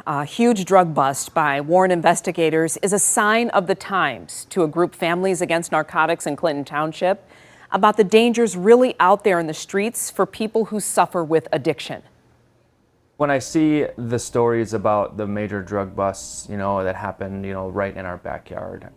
A huge drug bust by Warren investigators is a sign of the times to a group, Families Against Narcotics in Clinton Township, about the dangers really out there in the streets for people who suffer with addiction. When I see the stories about the major drug busts, that happen, right in our backyard,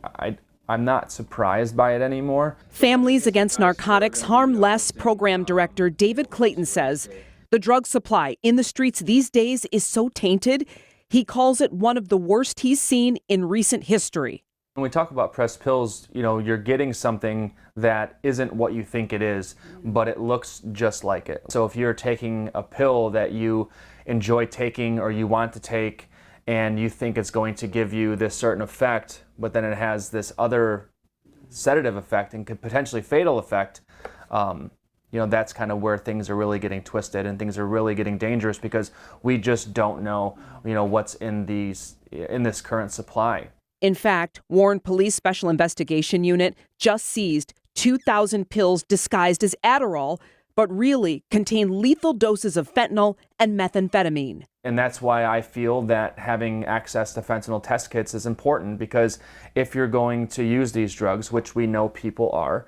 I'm not surprised by it anymore. Families Against Narcotics Harm Less program director David Clayton says the drug supply in the streets these days is so tainted, he calls it one of the worst he's seen in recent history. When we talk about pressed pills, you're getting something that isn't what you think it is, but it looks just like it. So if you're taking a pill that you enjoy taking or you want to take, and you think it's going to give you this certain effect, but then it has this other sedative effect and could potentially fatal effect, that's kind of where things are really getting twisted and things are really getting dangerous, because we just don't know, what's in this current supply. In fact, Warren Police Special Investigation Unit just seized 2,000 pills disguised as Adderall, but really contain lethal doses of fentanyl and methamphetamine. And that's why I feel that having access to fentanyl test kits is important, because if you're going to use these drugs, which we know people are,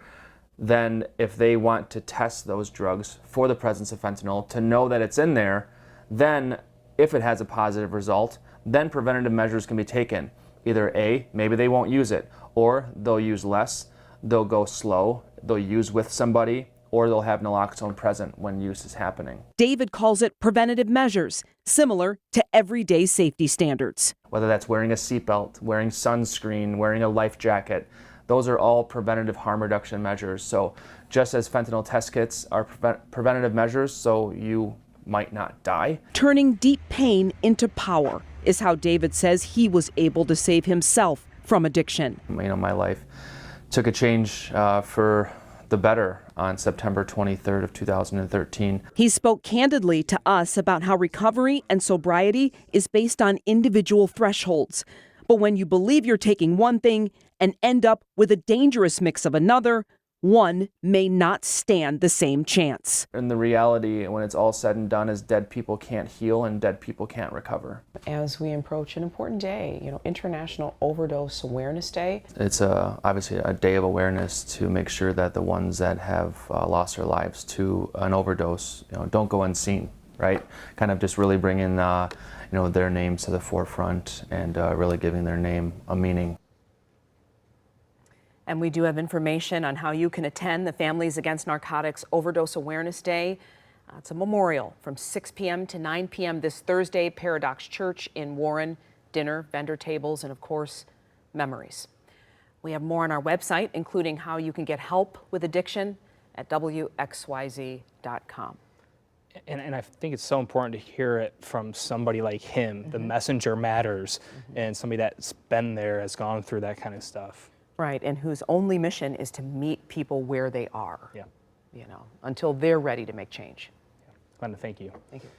then if they want to test those drugs for the presence of fentanyl, to know that it's in there, then if it has a positive result, then preventative measures can be taken. Either A, maybe they won't use it, or they'll use less, they'll go slow, they'll use with somebody, or they'll have naloxone present when use is happening. David calls it preventative measures, similar to everyday safety standards. Whether that's wearing a seatbelt, wearing sunscreen, wearing a life jacket, those are all preventative harm reduction measures. So just as fentanyl test kits are preventative measures, so you might not die. Turning deep pain into power is how David says he was able to save himself from addiction. My life took a change for the better on September 23rd of 2013. He spoke candidly to us about how recovery and sobriety is based on individual thresholds. But when you believe you're taking one thing and end up with a dangerous mix of another, one may not stand the same chance. And the reality, when it's all said and done, is dead people can't heal and dead people can't recover. As we approach an important day, International Overdose Awareness Day. It's obviously a day of awareness to make sure that the ones that have lost their lives to an overdose, don't go unseen, right? Kind of just really bringing, their names to the forefront and really giving their name a meaning. And we do have information on how you can attend the Families Against Narcotics Overdose Awareness Day. It's a memorial from 6 p.m. to 9 p.m. this Thursday, Paradox Church in Warren. Dinner, vendor tables, and of course, memories. We have more on our website, including how you can get help with addiction at WXYZ.com. And I think it's so important to hear it from somebody like him. The messenger matters, and somebody that's been there, has gone through that kind of stuff. Right, and whose only mission is to meet people where they are, Yeah. until they're ready to make change. Yeah. Glenda, thank you. Thank you.